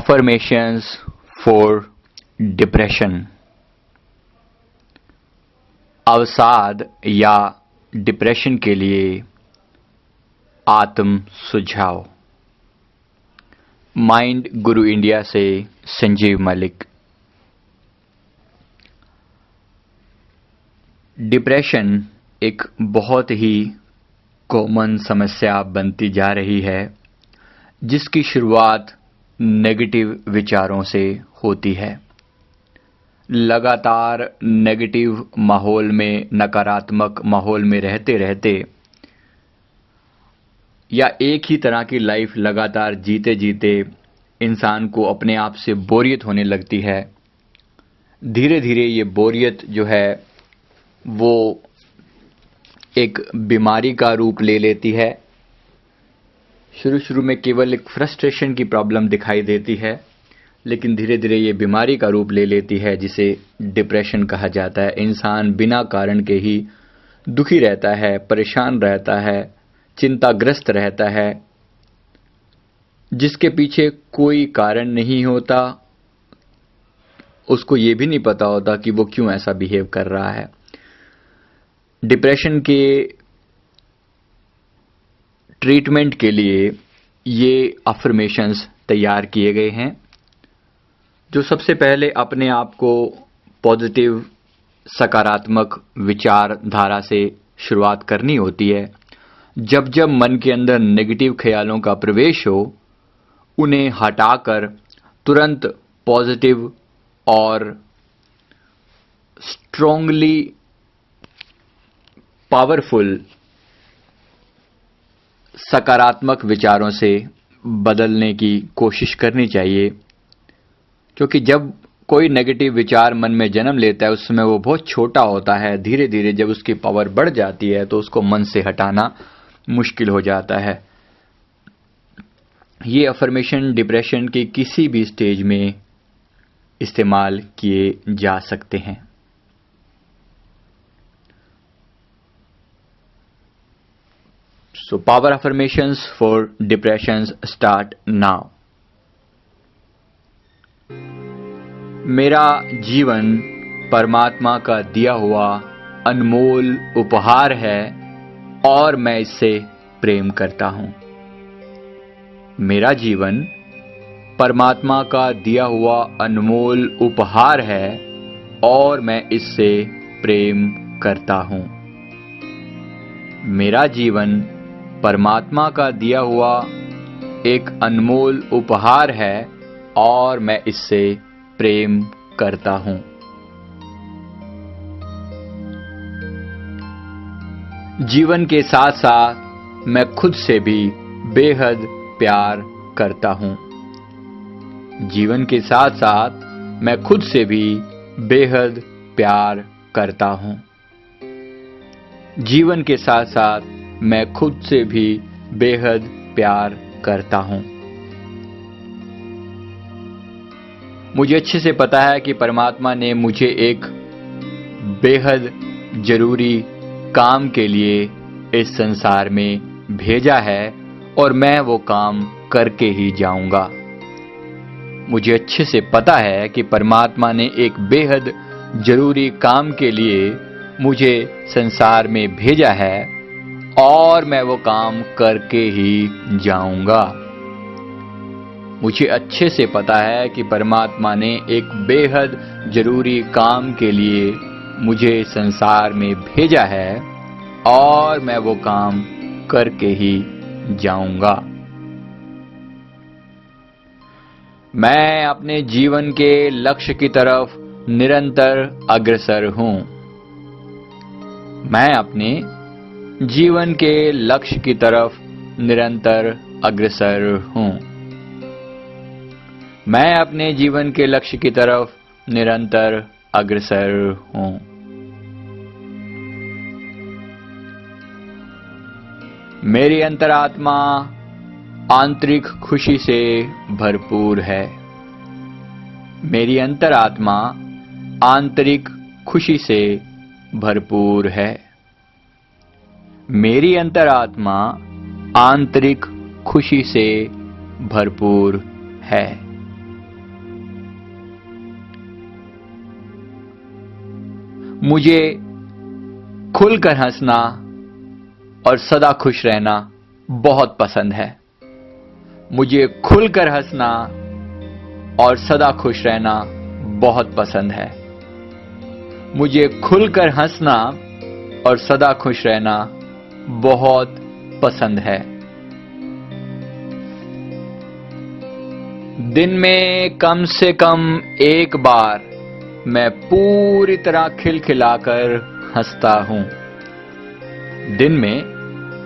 Affirmations for depression. अवसाद या depression के लिए आत्म सुझाव। माइंड गुरु इंडिया से संजीव मलिक। डिप्रेशन एक बहुत ही कॉमन समस्या बनती जा रही है, जिसकी शुरुआत नेगेटिव विचारों से होती है। लगातार नेगेटिव माहौल में, नकारात्मक माहौल में रहते रहते या एक ही तरह की लाइफ लगातार जीते जीते इंसान को अपने आप से बोरियत होने लगती है। धीरे धीरे ये बोरियत जो है वो एक बीमारी का रूप ले लेती है। शुरू में केवल एक फ्रस्ट्रेशन की प्रॉब्लम दिखाई देती है, लेकिन धीरे धीरे ये बीमारी का रूप ले लेती है, जिसे डिप्रेशन कहा जाता है। इंसान बिना कारण के ही दुखी रहता है, परेशान रहता है, चिंताग्रस्त रहता है, जिसके पीछे कोई कारण नहीं होता। उसको ये भी नहीं पता होता कि वो क्यों ऐसा बिहेव कर रहा है। डिप्रेशन के ट्रीटमेंट के लिए ये अफर्मेशंस तैयार किए गए हैं, जो सबसे पहले अपने आप को पॉजिटिव, सकारात्मक विचारधारा से शुरुआत करनी होती है। जब जब मन के अंदर नेगेटिव ख्यालों का प्रवेश हो, उन्हें हटाकर तुरंत पॉजिटिव और स्ट्रांगली पावरफुल सकारात्मक विचारों से बदलने की कोशिश करनी चाहिए। क्योंकि जब कोई नेगेटिव विचार मन में जन्म लेता है, उस समय वो बहुत छोटा होता है। धीरे धीरे जब उसकी पावर बढ़ जाती है तो उसको मन से हटाना मुश्किल हो जाता है। ये अफर्मेशन डिप्रेशन के किसी भी स्टेज में इस्तेमाल किए जा सकते हैं। So power affirmations for depressions start now. मेरा जीवन परमात्मा का दिया हुआ अनमोल उपहार है और मैं इससे प्रेम करता हूं। मेरा जीवन परमात्मा का दिया हुआ अनमोल उपहार है और मैं इससे प्रेम करता हूं। मेरा जीवन परमात्मा का दिया हुआ एक अनमोल उपहार है और मैं इससे प्रेम करता हूं। जीवन के साथ साथ मैं खुद से भी बेहद प्यार करता हूं। जीवन के साथ साथ मैं खुद से भी बेहद प्यार करता हूं। जीवन के साथ साथ मैं खुद से भी बेहद प्यार करता हूं। मुझे अच्छे से पता है कि परमात्मा ने मुझे एक बेहद जरूरी काम के लिए इस संसार में भेजा है और मैं वो काम करके ही जाऊंगा। मुझे अच्छे से पता है कि परमात्मा ने एक बेहद जरूरी काम के लिए मुझे संसार में भेजा है और मैं वो काम करके ही जाऊंगा। मुझे अच्छे से पता है कि परमात्मा ने एक बेहद जरूरी काम के लिए मुझे संसार में भेजा है और मैं वो काम करके ही जाऊंगा। मैं अपने जीवन के लक्ष्य की तरफ निरंतर अग्रसर हूं। मैं अपने जीवन के लक्ष्य की तरफ निरंतर अग्रसर हूं। मैं अपने जीवन के लक्ष्य की तरफ निरंतर अग्रसर हूं। मेरी अंतरात्मा आंतरिक खुशी से भरपूर है। मेरी अंतरात्मा आंतरिक खुशी से भरपूर है। मेरी अंतरात्मा आंतरिक खुशी से भरपूर है। मुझे खुलकर हंसना और सदा खुश रहना बहुत पसंद है। मुझे खुलकर हंसना और सदा खुश रहना बहुत पसंद है। मुझे खुलकर हंसना और सदा खुश रहना बहुत पसंद है। दिन में कम से कम एक बार मैं पूरी तरह खिलखिलाकर हंसता हूं। दिन में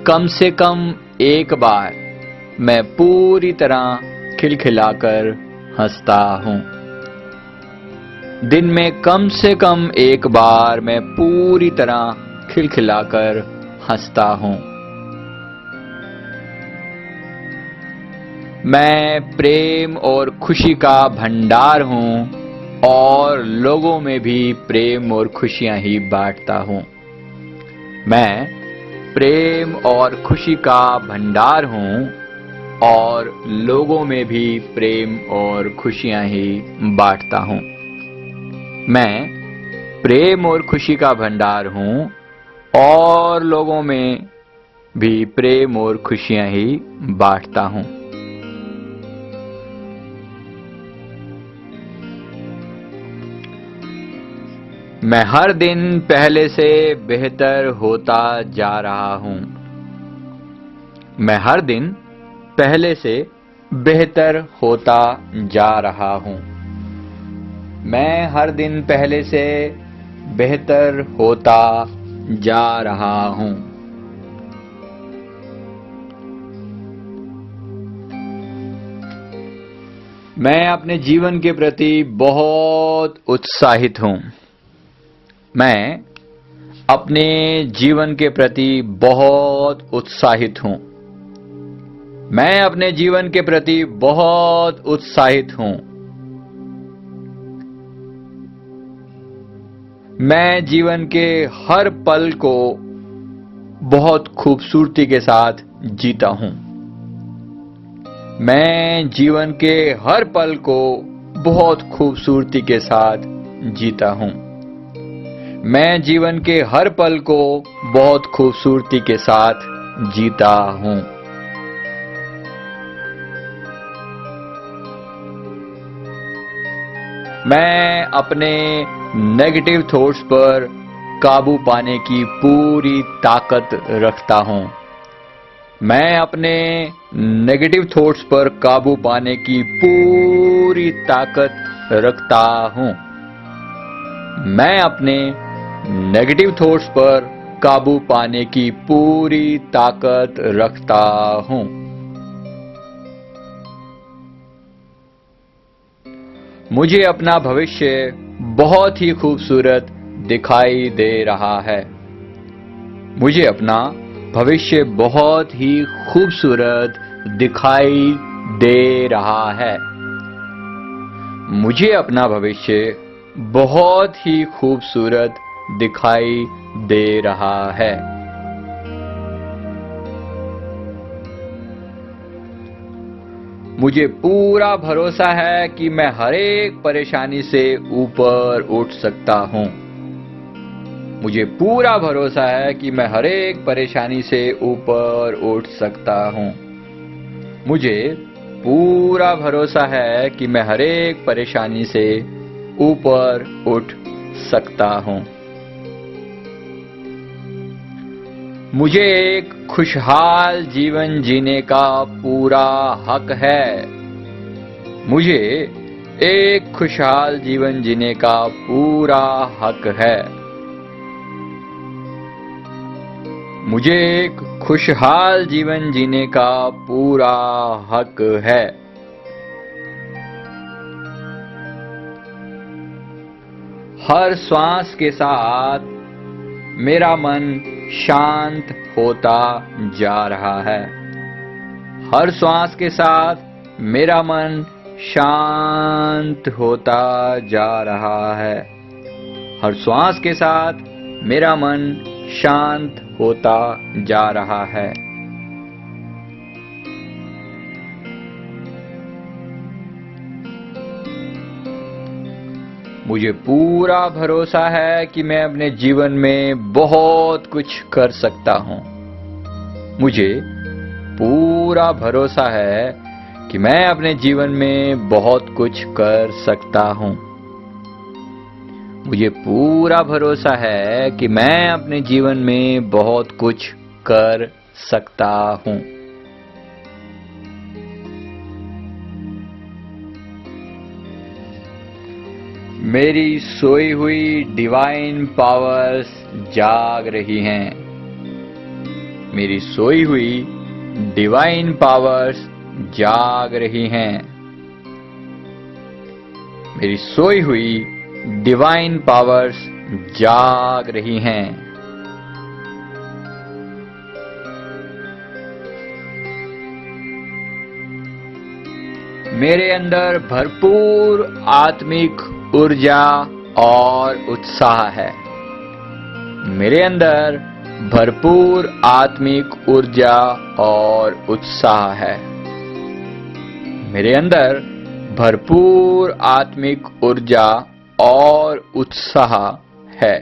कम से कम एक बार मैं पूरी तरह खिलखिलाकर हंसता हूं। दिन में कम से कम एक बार मैं पूरी तरह खिलखिलाकर हंसता हूं। मैं प्रेम और खुशी का भंडार हूं और लोगों में भी प्रेम और खुशियां ही बांटता हूं। मैं प्रेम और खुशी का भंडार हूं और लोगों में भी प्रेम और खुशियां ही बांटता हूं। मैं प्रेम और खुशी का भंडार हूं और लोगों में भी प्रेम और खुशियां ही बांटता हूं। मैं हर दिन पहले से बेहतर होता जा रहा हूं। मैं हर दिन पहले से बेहतर होता जा रहा हूं। मैं हर दिन पहले से बेहतर होता जा रहा हूं। मैं अपने जीवन के प्रति बहुत उत्साहित हूं। मैं अपने जीवन के प्रति बहुत उत्साहित हूं। मैं अपने जीवन के प्रति बहुत उत्साहित हूं। मैं जीवन के हर पल को बहुत खूबसूरती के साथ जीता हूं। मैं जीवन के हर पल को बहुत खूबसूरती के साथ जीता हूं। मैं जीवन के हर पल को बहुत खूबसूरती के साथ जीता हूं। मैं अपने नेगेटिव थॉट्स पर काबू पाने की पूरी ताकत रखता हूं। मैं अपने नेगेटिव थॉट्स पर काबू पाने की पूरी ताकत रखता हूं। मैं अपने नेगेटिव थॉट्स पर काबू पाने की पूरी ताकत रखता हूं। मुझे अपना भविष्य बहुत ही खूबसूरत दिखाई दे रहा है। मुझे अपना भविष्य बहुत ही खूबसूरत दिखाई दे रहा है। मुझे अपना भविष्य बहुत ही खूबसूरत दिखाई दे रहा है। मुझे पूरा भरोसा है कि मैं हर एक परेशानी से ऊपर उठ सकता हूं। मुझे पूरा भरोसा है कि मैं हर एक परेशानी से ऊपर उठ सकता हूं। मुझे पूरा भरोसा है कि मैं हर एक परेशानी से ऊपर उठ सकता हूं। मुझे एक खुशहाल जीवन जीने का पूरा हक है। मुझे एक खुशहाल जीवन जीने का पूरा हक है। मुझे एक खुशहाल जीवन जीने का पूरा हक है। हर श्वास के साथ मेरा मन शांत होता जा रहा है। हर श्वास के साथ मेरा मन शांत होता जा रहा है। हर श्वास के साथ मेरा मन शांत होता जा रहा है। मुझे पूरा भरोसा है कि मैं अपने जीवन में बहुत कुछ कर सकता हूँ। मुझे पूरा भरोसा है कि मैं अपने जीवन में बहुत कुछ कर सकता हूँ। मुझे पूरा भरोसा है कि मैं अपने जीवन में बहुत कुछ कर सकता हूँ। मेरी सोई हुई डिवाइन पावर्स जाग रही हैं। मेरी सोई हुई डिवाइन पावर्स जाग रही हैं। मेरी सोई हुई डिवाइन पावर्स जाग रही हैं। मेरे अंदर भरपूर आत्मिक ऊर्जा और उत्साह है। मेरे अंदर भरपूर आत्मिक ऊर्जा और उत्साह है। मेरे अंदर भरपूर आत्मिक ऊर्जा और उत्साह है।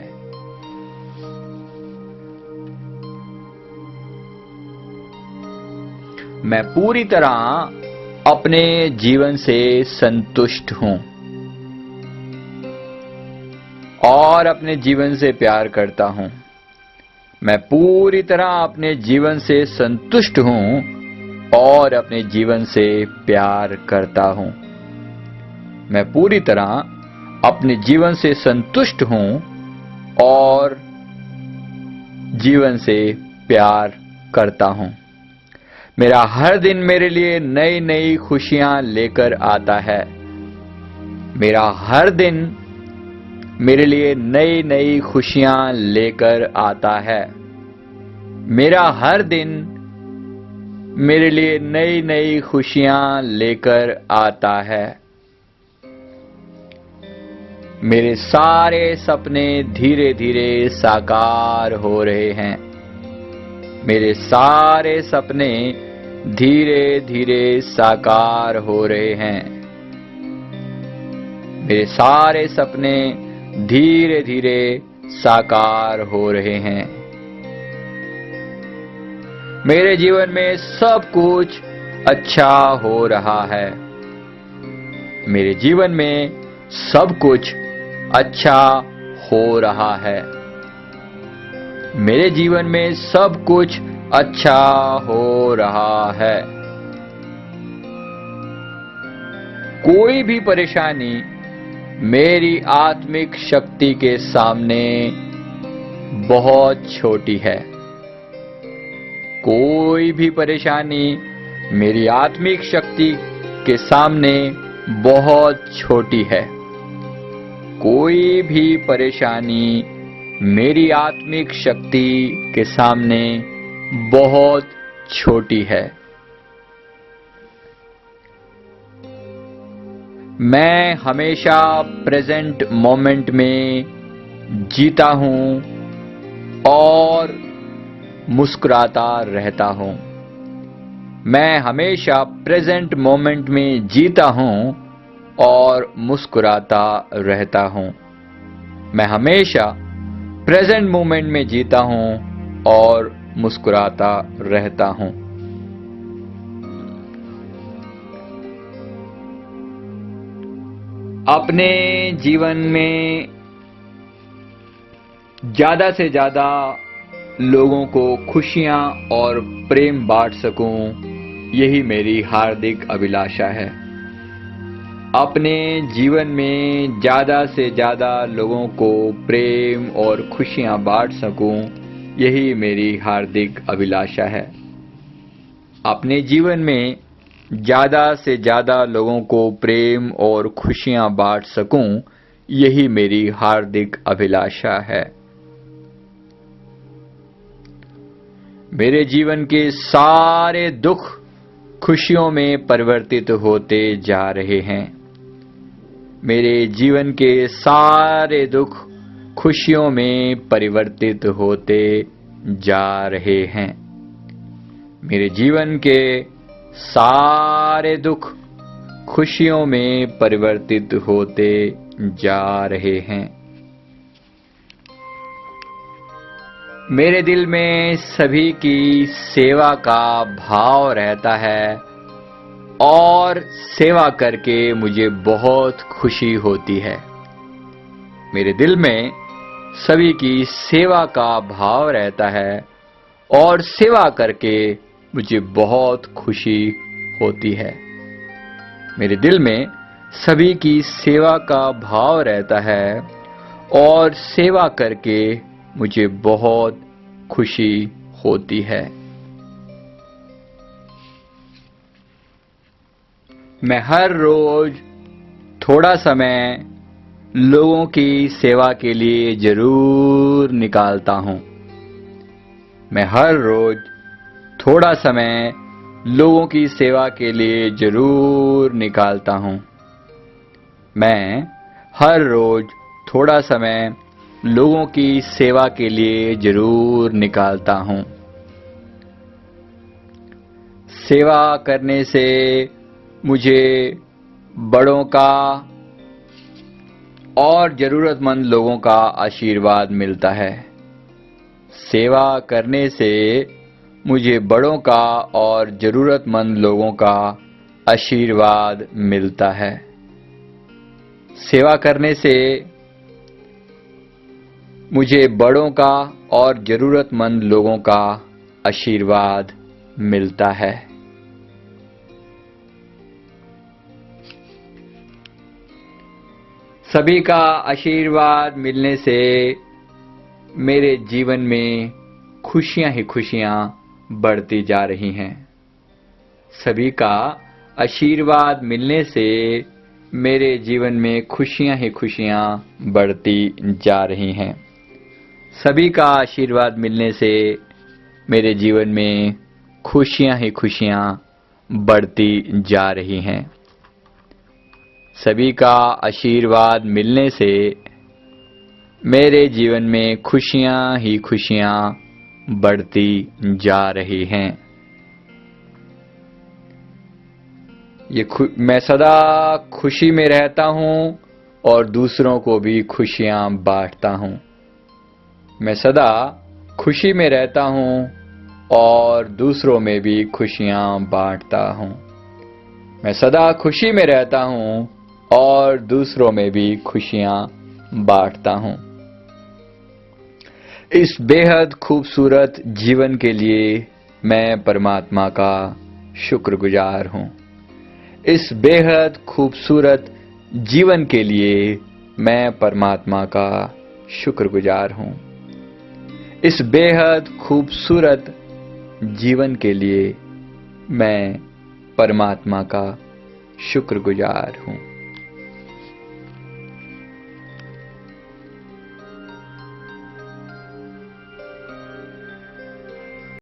मैं पूरी तरह अपने जीवन से संतुष्ट हूं और अपने जीवन से प्यार करता हूं। मैं पूरी तरह अपने जीवन से संतुष्ट हूं और अपने जीवन से प्यार करता हूं। मैं पूरी तरह अपने जीवन से संतुष्ट हूं और जीवन से प्यार करता हूं। मेरा हर दिन मेरे लिए नई नई खुशियां लेकर आता है। मेरा हर दिन मेरे लिए नई नई खुशियां लेकर आता है। मेरा हर दिन मेरे लिए नई नई खुशियां लेकर आता है। मेरे सारे सपने धीरे धीरे साकार हो रहे हैं। मेरे सारे सपने धीरे धीरे साकार हो रहे हैं। मेरे सारे सपने धीरे धीरे साकार हो रहे हैं। मेरे जीवन में सब कुछ अच्छा हो रहा है। मेरे जीवन में सब कुछ अच्छा हो रहा है। मेरे जीवन में सब कुछ अच्छा हो रहा है। कोई भी परेशानी मेरी आत्मिक शक्ति के सामने बहुत छोटी है। कोई भी परेशानी मेरी आत्मिक शक्ति के सामने बहुत छोटी है। कोई भी परेशानी मेरी आत्मिक शक्ति के सामने बहुत छोटी है। मैं हमेशा प्रेजेंट मोमेंट में जीता हूं और मुस्कुराता रहता हूं। मैं हमेशा प्रेजेंट मोमेंट में जीता हूं और मुस्कुराता रहता हूं। मैं हमेशा प्रेजेंट मोमेंट में जीता हूं और मुस्कुराता रहता हूं। अपने जीवन में ज्यादा से ज्यादा लोगों को खुशियां और प्रेम बांट सकूं, यही मेरी हार्दिक अभिलाषा है। अपने जीवन में ज्यादा से ज्यादा लोगों को प्रेम और खुशियां बांट सकूं, यही मेरी हार्दिक अभिलाषा है। अपने जीवन में ज्यादा से ज्यादा लोगों को प्रेम और खुशियां बांट सकूं, यही मेरी हार्दिक अभिलाषा है। मेरे जीवन के सारे दुख खुशियों में परिवर्तित होते जा रहे हैं। मेरे जीवन के सारे दुख खुशियों में परिवर्तित होते जा रहे हैं। मेरे जीवन के सारे दुख खुशियों में परिवर्तित होते जा रहे हैं। मेरे दिल में सभी की सेवा का भाव रहता है और सेवा करके मुझे बहुत खुशी होती है। मेरे दिल में सभी की सेवा का भाव रहता है और सेवा करके मुझे बहुत खुशी होती है। मेरे दिल में सभी की सेवा का भाव रहता है और सेवा करके मुझे बहुत खुशी होती है। मैं हर रोज थोड़ा समय लोगों की सेवा के लिए जरूर निकालता हूं। मैं हर रोज थोड़ा समय लोगों की सेवा के लिए जरूर निकालता हूं। मैं हर रोज थोड़ा समय लोगों की सेवा के लिए जरूर निकालता हूं। सेवा करने से मुझे बड़ों का और जरूरतमंद लोगों का आशीर्वाद मिलता है। सेवा करने से मुझे बड़ों का और जरूरतमंद लोगों का आशीर्वाद मिलता है। सेवा करने से मुझे बड़ों का और जरूरतमंद लोगों का आशीर्वाद मिलता है। सभी का आशीर्वाद मिलने से मेरे जीवन में खुशियां ही खुशियां बढ़ती जा रही हैं। सभी का आशीर्वाद मिलने से मेरे जीवन में खुशियां ही खुशियां बढ़ती जा रही हैं। सभी का आशीर्वाद मिलने से मेरे जीवन में खुशियां ही खुशियां बढ़ती जा रही हैं। सभी का आशीर्वाद मिलने से मेरे जीवन में खुशियां ही खुशियां बढ़ती जा रही हैं। मैं सदा खुशी में रहता हूं और दूसरों को भी खुशियां बांटता हूं। मैं सदा खुशी में रहता हूं और दूसरों में भी खुशियां बांटता हूं। मैं सदा खुशी में रहता हूं और दूसरों में भी खुशियां बांटता हूं। इस बेहद खूबसूरत जीवन के लिए मैं परमात्मा का शुक्रगुजार हूं। इस बेहद खूबसूरत जीवन के लिए मैं परमात्मा का शुक्रगुजार हूं। इस बेहद खूबसूरत जीवन के लिए मैं परमात्मा का शुक्रगुजार हूं।